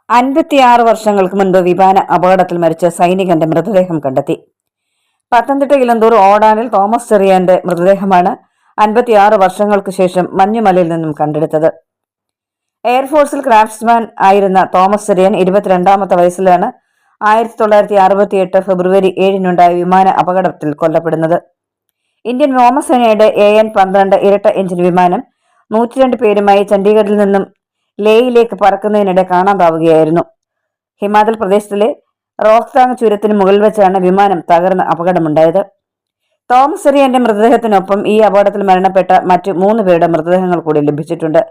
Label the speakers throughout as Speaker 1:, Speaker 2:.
Speaker 1: 56 വർഷങ്ങൾക്ക് മുൻപ് വിമാന അപകടത്തിൽ മരിച്ച സൈനികന്റെ മൃതദേഹം കണ്ടെത്തി. പത്തനംതിട്ട ഇലന്തൂർ ഓടാനിൽ തോമസ് ചെറിയാന്റെ മൃതദേഹമാണ് 56 വർഷങ്ങൾക്ക് ശേഷം മഞ്ഞുമലയിൽ നിന്നും കണ്ടെടുത്തത്. എയർഫോഴ്സിൽ ക്രാഫ്റ്റ്സ്മാൻ ആയിരുന്ന തോമസ് ചെറിയാൻ 22ാമത്തെ വയസ്സിലാണ് 1968 ഫെബ്രുവരി 7-നുണ്ടായ വിമാന അപകടത്തിൽ കൊല്ലപ്പെടുന്നത്. ഇന്ത്യൻ വ്യോമസേനയുടെ AN-12 ഇരട്ട എഞ്ചിൻ വിമാനം 102 പേരുമായി ചണ്ഡീഗഡിൽ നിന്നും ലേയിലേക്ക് പറക്കുന്നതിനിടെ കാണാതാവുകയായിരുന്നു. ഹിമാചൽ പ്രദേശിലെ റോഹ്താങ് ചുരത്തിന് മുകളിൽ വെച്ചാണ് വിമാനം തകർന്ന അപകടമുണ്ടായത്. തോമസ് ചെറിയാന്റെ മൃതദേഹത്തിനൊപ്പം ഈ അപകടത്തിൽ മരണപ്പെട്ട മറ്റ് 3 പേരുടെ മൃതദേഹങ്ങൾ കൂടി ലഭിച്ചിട്ടുണ്ട്.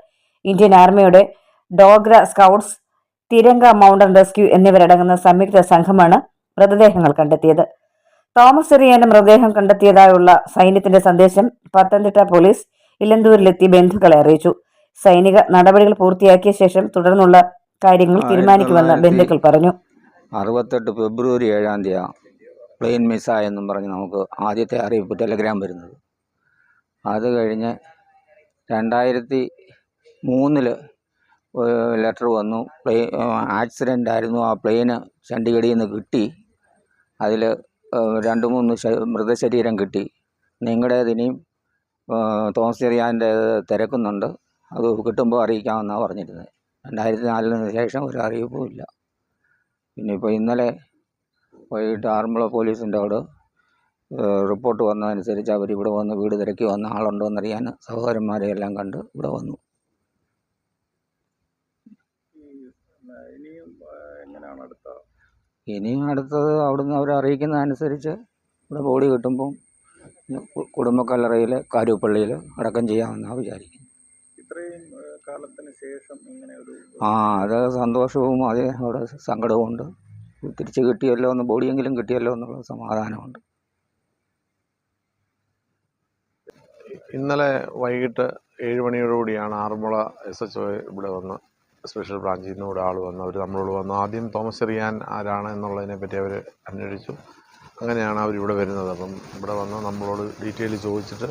Speaker 1: ഇന്ത്യൻ ആർമിയുടെ Dogra scouts, Tiranga mountain rescue എന്നിവരടങ്ങുന്ന സംയുക്ത സംഘമാണ് മൃതദേഹങ്ങൾ കണ്ടെത്തിയത്. തോമസ് ചെറിയാന്റെ മൃതദേഹം കണ്ടെത്തിയതായുള്ള സൈന്യത്തിന്റെ സന്ദേശം പത്തനംതിട്ട പോലീസ് ഇലന്തൂരിലെത്തി ബന്ധുക്കളെ അറിയിച്ചു. സൈനിക നടപടികൾ പൂർത്തിയാക്കിയ ശേഷം തുടർന്നുള്ള കാര്യങ്ങൾ തീരുമാനിക്കുമെന്ന് ബന്ധുക്കൾ പറഞ്ഞു.
Speaker 2: 68 ഫെബ്രുവരി 7-ാം തീയതി പ്ലെയിൻ മിസ്സായെന്നും പറഞ്ഞ് നമുക്ക് ആദ്യത്തെ അറിയിപ്പ് ടെലഗ്രാം വരുന്നത്. അത് കഴിഞ്ഞ് 2003 ലെറ്റർ വന്നു. ആക്സിഡൻ്റ് ആയിരുന്നു, ആ പ്ലെയിന് ചണ്ഡീഗഡിൽ നിന്ന് കിട്ടി, അതിൽ 2-3 മൃതശരീരം കിട്ടി. നിങ്ങളുടേതിനെയും തോമസ് ചെറിയാൻ്റെ തിരക്കുന്നുണ്ട്, അത് കിട്ടുമ്പോൾ അറിയിക്കാമെന്നാണ് പറഞ്ഞിരുന്നത്. 2004 ശേഷം ഒരു അറിയിപ്പും ഇല്ല. പിന്നെ ഇപ്പോൾ ഇന്നലെ വൈകിട്ട് ആറന്മുള പോലീസിൻ്റെ അവിടെ റിപ്പോർട്ട് വന്നതനുസരിച്ച് അവരിവിടെ വന്ന് വീട് തിരക്കി വന്ന ആളുണ്ടോ എന്നറിയാൻ സഹോദരന്മാരെ എല്ലാം കണ്ട് ഇവിടെ വന്നു. ഇനിയും അടുത്തത് അവിടുന്ന് അവരെ അറിയിക്കുന്നതനുസരിച്ച് ഇവിടെ ബോഡി കിട്ടുമ്പം കുടുംബക്കല്ലറയിൽ കാരൂപ്പള്ളിയിൽ അടക്കം ചെയ്യാമെന്നാണ് വിചാരിക്കുന്നത്. അത് സന്തോഷവും അതേ അവിടെ സങ്കടവും ഉണ്ട്. തിരിച്ച് കിട്ടിയല്ലോ എന്ന്, ബോഡിയെങ്കിലും കിട്ടിയല്ലോ എന്നുള്ള സമാധാനമുണ്ട്.
Speaker 3: ഇന്നലെ വൈകിട്ട് 7 മണിയോടുകൂടിയാണ് ആറന്മുള SHO ഇവിടെ വന്ന്, സ്പെഷ്യൽ ബ്രാഞ്ചിൽ നിന്ന് ഇവിടെ ആൾ വന്ന് അവർ നമ്മളോട് വന്നു. ആദ്യം തോമസ് ചെറിയാൻ ആരാണ് എന്നുള്ളതിനെ പറ്റി അവർ അന്വേഷിച്ചു. അങ്ങനെയാണ് അവരിവിടെ വരുന്നത്. അപ്പം ഇവിടെ വന്ന് നമ്മളോട് ഡീറ്റെയിൽ ചോദിച്ചിട്ട്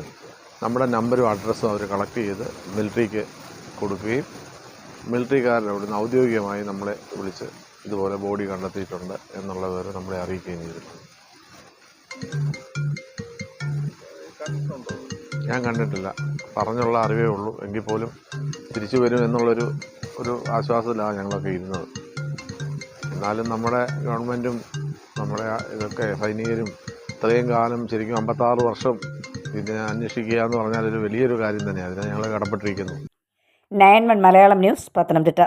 Speaker 3: നമ്മുടെ നമ്പരും അഡ്രസ്സും അവർ കളക്ട് ചെയ്ത് മിലിറ്ററിക്ക് കൊടുക്കുകയും മിലിറ്ററിക്കാരൻ ഇവിടുന്ന് ഔദ്യോഗികമായി നമ്മളെ വിളിച്ച് ഇതുപോലെ ബോഡി കണ്ടെത്തിയിട്ടുണ്ട് എന്നുള്ള വിവരം നമ്മളെ അറിയിക്കുകയും ചെയ്തിട്ടുണ്ട്. ഞാൻ കണ്ടിട്ടില്ല, പറഞ്ഞുള്ള അറിവേ ഉള്ളൂ. എങ്കിൽ പോലും തിരിച്ചു വരും എന്നുള്ളൊരു ആശ്വാസത്തിലാണ് ഞങ്ങളൊക്കെ ഇരുന്നത്. എന്നാലും നമ്മുടെ ഗവൺമെൻറ്റും നമ്മുടെ ഇതൊക്കെ സൈനികരും ഇത്രയും കാലം, ശരിക്കും 56 വർഷം ഇതിനെ അന്വേഷിക്കുക എന്ന് പറഞ്ഞാൽ ഒരു വലിയൊരു കാര്യം തന്നെയാണ്. അതിനെ ഞങ്ങൾ കടപ്പെട്ടിരിക്കുന്നു.
Speaker 1: 9 മലയാളം ന്യൂസ്, പത്തനംതിട്ട.